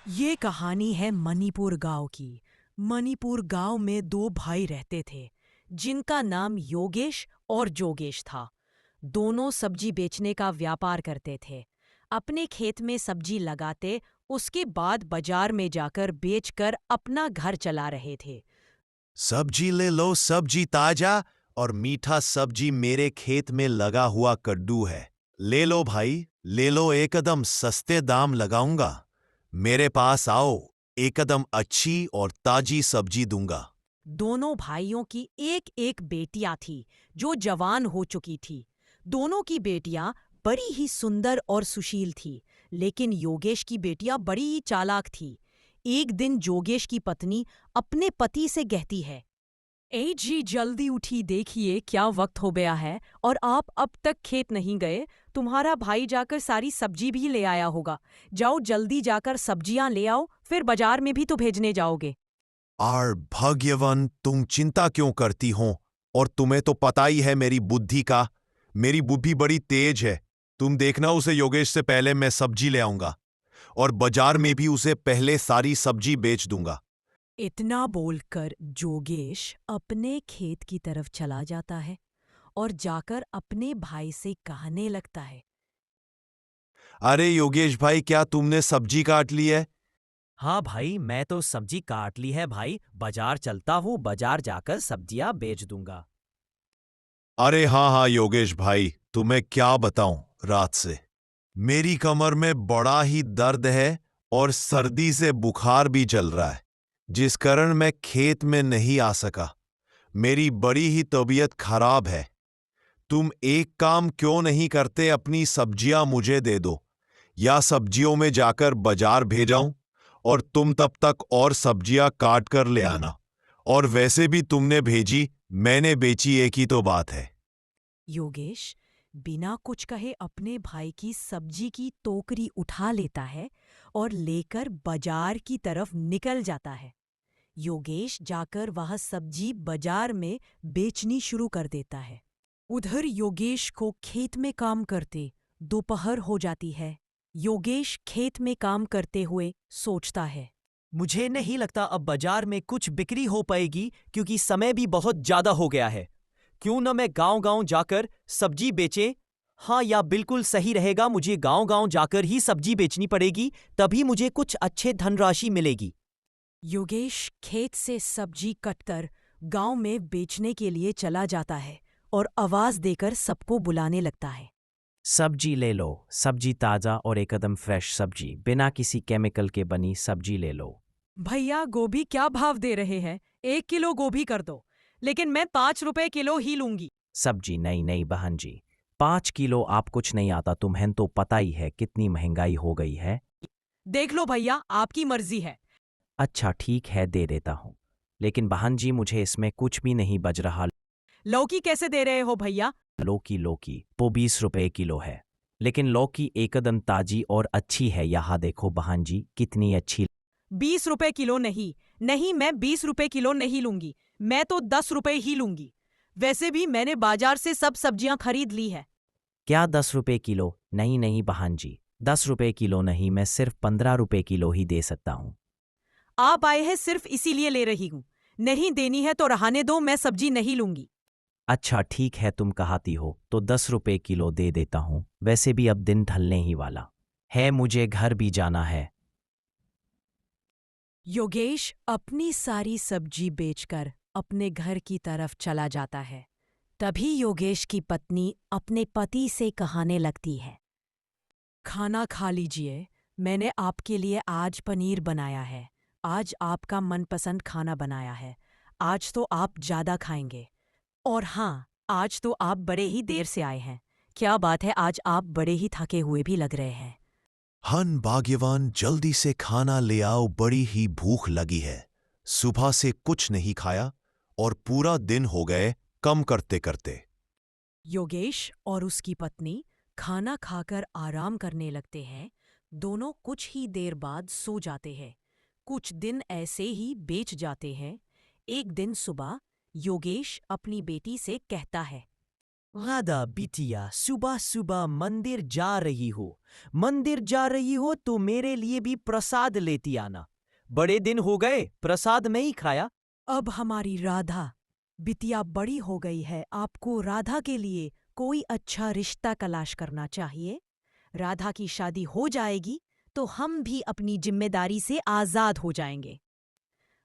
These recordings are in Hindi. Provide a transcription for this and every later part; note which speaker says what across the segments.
Speaker 1: ये कहानी है मणिपुर गांव की। मणिपुर गांव में दो भाई रहते थे जिनका नाम योगेश और जोगेश था। दोनों सब्जी बेचने का व्यापार करते थे। अपने खेत में सब्जी लगाते, उसके बाद बाजार में जाकर बेचकर अपना घर चला रहे थे।
Speaker 2: सब्जी ले लो, सब्जी ताजा और मीठा सब्जी मेरे खेत में लगा हुआ कद्दू है। ले लो भाई, ले लो, एकदम सस्ते दाम लगाऊंगा। मेरे पास आओ, एकदम अच्छी और ताजी सब्जी दूंगा।
Speaker 1: दोनों भाइयों की एक एक बेटियां थी जो जवान हो चुकी थी। दोनों की बेटियां बड़ी ही सुंदर और सुशील थी, लेकिन योगेश की बेटियां बड़ी ही चालाक थी। एक दिन योगेश की पत्नी अपने पति से कहती है, ए जी जल्दी उठी, देखिए क्या वक्त हो गया है और आप अब तक खेत नहीं गए। तुम्हारा भाई जाकर सारी सब्जी भी ले आया होगा। जाओ जल्दी जाकर सब्जियां ले आओ, फिर बाजार में भी तो भेजने जाओगे।
Speaker 2: आर भाग्यवान, तुम चिंता क्यों करती हो? और तुम्हें तो पता ही है मेरी बुद्धि का। मेरी बुद्धि बड़ी तेज है। तुम देखना, उसे योगेश से पहले मैं सब्जी ले आऊंगा और बाजार में भी उसे पहले सारी सब्जी बेच दूंगा।
Speaker 1: इतना बोलकर जोगेश अपने खेत की तरफ चला जाता है और जाकर अपने भाई से कहने लगता है,
Speaker 2: अरे योगेश भाई, क्या तुमने सब्जी काट ली है?
Speaker 3: हाँ भाई, मैं तो सब्जी काट ली है भाई। बाजार चलता हूँ, बाजार जाकर सब्जियां बेच दूंगा।
Speaker 2: अरे हाँ हाँ योगेश भाई, तुम्हें क्या बताऊं, रात से मेरी कमर में बड़ा ही दर्द है और सर्दी से बुखार भी चल रहा है, जिस कारण मैं खेत में नहीं आ सका। मेरी बड़ी ही तबीयत खराब है। तुम एक काम क्यों नहीं करते, अपनी सब्जियां मुझे दे दो, या सब्जियों में जाकर बाजार भेजाऊं और तुम तब तक और सब्जियां काट कर ले आना। और वैसे भी तुमने भेजी, मैंने बेची, एक ही तो बात है।
Speaker 1: योगेश बिना कुछ कहे अपने भाई की सब्जी की टोकरी उठा लेता है और लेकर बाजार की तरफ निकल जाता है। योगेश जाकर वह सब्जी बाजार में बेचनी शुरू कर देता है। उधर योगेश को खेत में काम करते दोपहर हो जाती है। योगेश खेत में काम करते हुए सोचता है,
Speaker 3: मुझे नहीं लगता अब बाजार में कुछ बिक्री हो पाएगी, क्योंकि समय भी बहुत ज्यादा हो गया है। क्यों न मैं गांव-गांव जाकर सब्जी बेचें? हाँ, या बिल्कुल सही रहेगा, मुझे गांव-गांव जाकर ही सब्जी बेचनी पड़ेगी, तभी मुझे कुछ अच्छे धनराशि मिलेगी।
Speaker 1: योगेश खेत से सब्जी कटकर गांव में बेचने के लिए चला जाता है और आवाज देकर सबको बुलाने लगता है।
Speaker 3: सब्जी ले लो, सब्जी ताज़ा और एकदम फ्रेश सब्जी, बिना किसी केमिकल के बनी सब्जी ले लो।
Speaker 1: भैया गोभी क्या भाव दे रहे हैं? 1 किलो गोभी कर दो, लेकिन मैं 5 रुपए किलो ही लूंगी।
Speaker 3: सब्जी नहीं नहीं बहन जी, 5 किलो आप कुछ नहीं आता, तुम्हें तो पता ही है कितनी महंगाई हो गई है।
Speaker 1: देख लो भैया, आपकी मर्जी है।
Speaker 3: अच्छा ठीक है, दे देता हूँ, लेकिन बहन जी मुझे इसमें कुछ भी नहीं बच रहा।
Speaker 1: लौकी कैसे दे रहे हो भैया?
Speaker 3: लौकी लौकी वो 20 रुपए किलो है, लेकिन लौकी एकदम ताजी और अच्छी है। यहाँ देखो बहन जी, कितनी अच्छी।
Speaker 1: 20 रुपए किलो नहीं, नहीं मैं 20 रुपए किलो नहीं लूंगी। मैं तो 10 रुपए ही लूंगी। वैसे भी मैंने बाजार से सब सब्जियां खरीद ली है।
Speaker 3: क्या 10 रुपए किलो? नहीं नहीं बहन जी, 10 रुपए किलो नहीं, मैं सिर्फ 15 रुपए किलो ही दे सकता हूँ।
Speaker 1: आप आए हैं सिर्फ इसीलिए ले रही हूँ। नहीं देनी है तो रहने दो, मैं सब्जी नहीं लूंगी।
Speaker 3: अच्छा ठीक है, तुम कहती हो तो 10 रुपए किलो दे देता हूँ। वैसे भी अब दिन ढलने ही वाला है, मुझे घर भी जाना है।
Speaker 1: योगेश अपनी सारी सब्जी बेचकर अपने घर की तरफ चला जाता है। तभी योगेश की पत्नी अपने पति से कहने लगती है, खाना खा लीजिए, मैंने आपके लिए आज पनीर बनाया है। आज आपका मनपसंद खाना बनाया है। आज तो आप ज्यादा खाएंगे। और हाँ, आज तो आप बड़े ही देर से आए हैं। क्या बात है, आज आप बड़े ही थके हुए भी लग रहे हैं।
Speaker 2: हन भाग्यवान, जल्दी से खाना ले आओ, बड़ी ही भूख लगी है। सुबह से कुछ नहीं खाया और पूरा दिन हो गए कम करते करते।
Speaker 1: योगेश और उसकी पत्नी खाना खाकर आराम करने लगते हैं। दोनों कुछ ही देर बाद सो जाते हैं। कुछ दिन ऐसे ही बीत जाते हैं। एक दिन सुबह योगेश अपनी बेटी से कहता है,
Speaker 3: राधा बिटिया सुबह सुबह मंदिर जा रही हो। मंदिर जा रही हो तो मेरे लिए भी प्रसाद लेती आना। बड़े दिन हो गए प्रसाद नहीं खाया।
Speaker 1: अब हमारी राधा बिटिया बड़ी हो गई है, आपको राधा के लिए कोई अच्छा रिश्ता तलाश करना चाहिए। राधा की शादी हो जाएगी तो हम भी अपनी जिम्मेदारी से आजाद हो जाएंगे।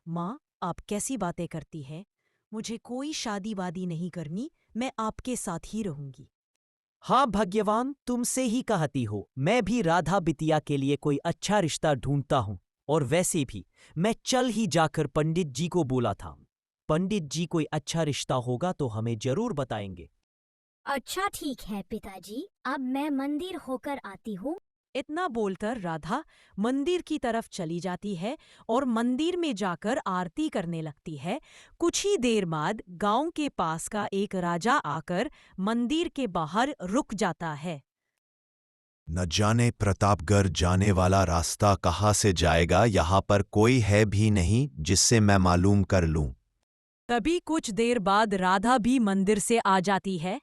Speaker 1: माँ, आप कैसी बातें करती है? मुझे कोई शादी वादी नहीं करनी, मैं आपके साथ ही रहूंगी।
Speaker 3: हाँ भाग्यवान, तुमसे ही कहती हो। मैं भी राधा बिटिया के लिए कोई अच्छा रिश्ता ढूंढता हूँ। और वैसे भी मैं चल ही जाकर पंडित जी को बोला था। पंडित जी कोई अच्छा रिश्ता होगा तो हमें जरूर बताएंगे।
Speaker 4: अच्छा ठीक है पिताजी, अब मैं मंदिर होकर आती हूँ।
Speaker 1: इतना बोलकर राधा मंदिर की तरफ चली जाती है और मंदिर में जाकर आरती करने लगती है। कुछ ही देर बाद गांव के पास का एक राजा आकर मंदिर के बाहर रुक जाता है।
Speaker 2: न जाने प्रतापगढ़ जाने वाला रास्ता कहाँ से जाएगा, यहाँ पर कोई है भी नहीं जिससे मैं मालूम कर लूं।
Speaker 1: तभी कुछ देर बाद राधा भी मंदिर से आ जाती है।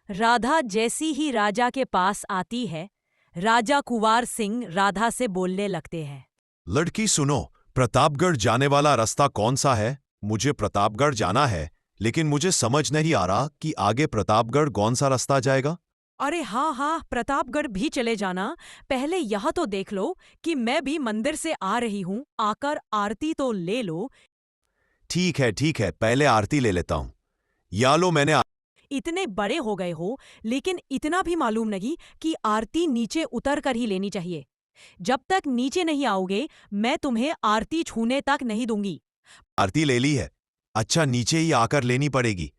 Speaker 1: राधा जैसी ही राजा के पास आती है, राजा कुंवर सिंह राधा से बोलने लगते हैं।
Speaker 2: लड़की सुनो, प्रतापगढ़ जाने वाला रास्ता कौन सा है? मुझे प्रतापगढ़ जाना है, लेकिन मुझे समझ नहीं आ रहा कि आगे प्रतापगढ़ कौन सा रास्ता जाएगा।
Speaker 1: अरे हाँ हाँ, प्रतापगढ़ भी चले जाना। पहले यह तो देख लो कि मैं भी मंदिर से आ रही हूँ, आकर आरती तो ले लो।
Speaker 2: ठीक है, पहले आरती ले लेता हूँ। या लो, मैंने
Speaker 1: इतने बड़े हो गए हो, लेकिन इतना भी मालूम नहीं कि आरती नीचे उतर कर ही लेनी चाहिए। जब तक नीचे नहीं आओगे, मैं तुम्हें आरती छूने तक नहीं दूंगी।
Speaker 2: आरती ले ली है। अच्छा, नीचे ही आकर लेनी पड़ेगी।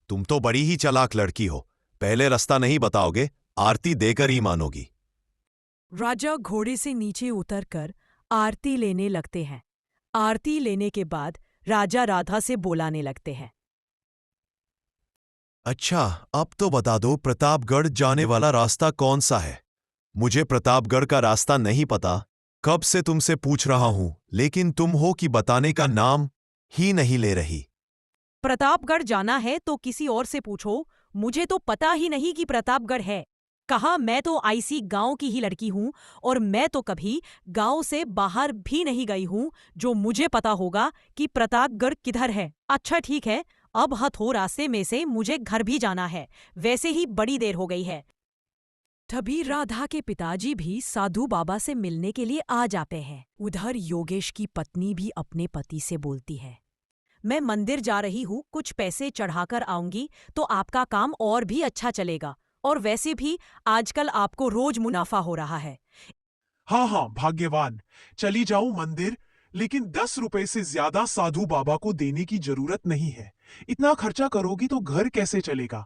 Speaker 2: तुम तो बड़ी ही चालाक लड़की हो। पहले रास्ता नहीं बताओगे, आरती देकर ही मानोगी।
Speaker 1: राजा घोड़े से नीचे उतरकर आरती लेने लगते हैं। आरती लेने के बाद राजा राधा से बुलाने लगते हैं।
Speaker 2: अच्छा, अब तो बता दो, प्रतापगढ़ जाने वाला रास्ता कौन सा है? मुझे प्रतापगढ़ का रास्ता नहीं पता। कब से तुमसे पूछ रहा हूं, लेकिन तुम हो कि बताने का नाम ही नहीं ले रही।
Speaker 1: प्रतापगढ़ जाना है तो किसी और से पूछो, मुझे तो पता ही नहीं कि प्रतापगढ़ है कहाँ। मैं तो आईसी गांव की ही लड़की हूँ और मैं तो कभी गांव से बाहर भी नहीं गई हूँ जो मुझे पता होगा कि प्रतापगढ़ किधर है। अच्छा ठीक है, अब हथो रास्ते में से मुझे घर भी जाना है, वैसे ही बड़ी देर हो गई है। तभी राधा के पिताजी भी साधु बाबा से मिलने के लिए आ जाते हैं। उधर योगेश की पत्नी भी अपने पति से बोलती है, मैं मंदिर जा रही हूँ, कुछ पैसे चढ़ाकर आऊंगी तो आपका काम और भी अच्छा चलेगा, और वैसे भी आजकल आपको रोज मुनाफा हो रहा है।
Speaker 5: हाँ हाँ भाग्यवान, चली जाऊं मंदिर, लेकिन 10 रुपए से ज्यादा साधु बाबा को देने की जरूरत नहीं है। इतना खर्चा करोगी तो घर कैसे चलेगा?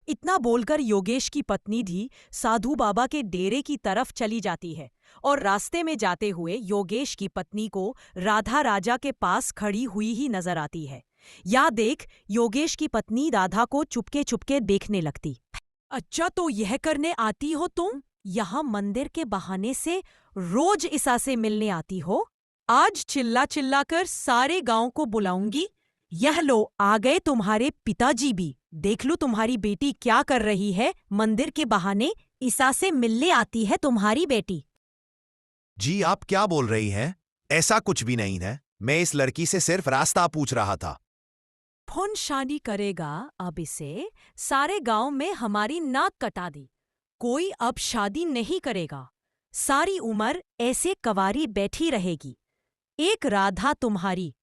Speaker 1: इतना बोलकर योगेश की पत्नी भी साधु बाबा के डेरे की तरफ चली जाती है और रास्ते में जाते हुए योगेश की पत्नी को राधा राजा के पास खड़ी हुई ही नजर आती है। या देख योगेश की पत्नी राधा को चुपके चुपके देखने लगती। अच्छा, तो यह करने आती हो तुम? यहाँ मंदिर के बहाने से रोज ईसा से मिलने आती हो? आज चिल्ला चिल्ला कर सारे गांव को बुलाऊंगी। यह लो, आ गए तुम्हारे पिताजी भी। देख लो तुम्हारी बेटी क्या कर रही है। मंदिर के बहाने ईसा से मिलने आती है तुम्हारी बेटी।
Speaker 2: जी, आप क्या बोल रही हैं? ऐसा कुछ भी नहीं है। मैं इस लड़की से सिर्फ रास्ता पूछ रहा था।
Speaker 1: कौन शादी करेगा अब इसे? सारे गांव में हमारी नाक कटा दी। कोई अब शादी नहीं करेगा, सारी उम्र ऐसे कवारी बैठी रहेगी। एक राधा तुम्हारी,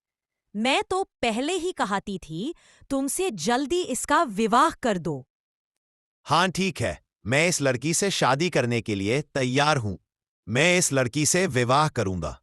Speaker 1: मैं तो पहले ही कहती थी तुमसे जल्दी इसका विवाह कर दो।
Speaker 2: हाँ ठीक है, मैं इस लड़की से शादी करने के लिए तैयार हूं। मैं इस लड़की से विवाह करूंगा।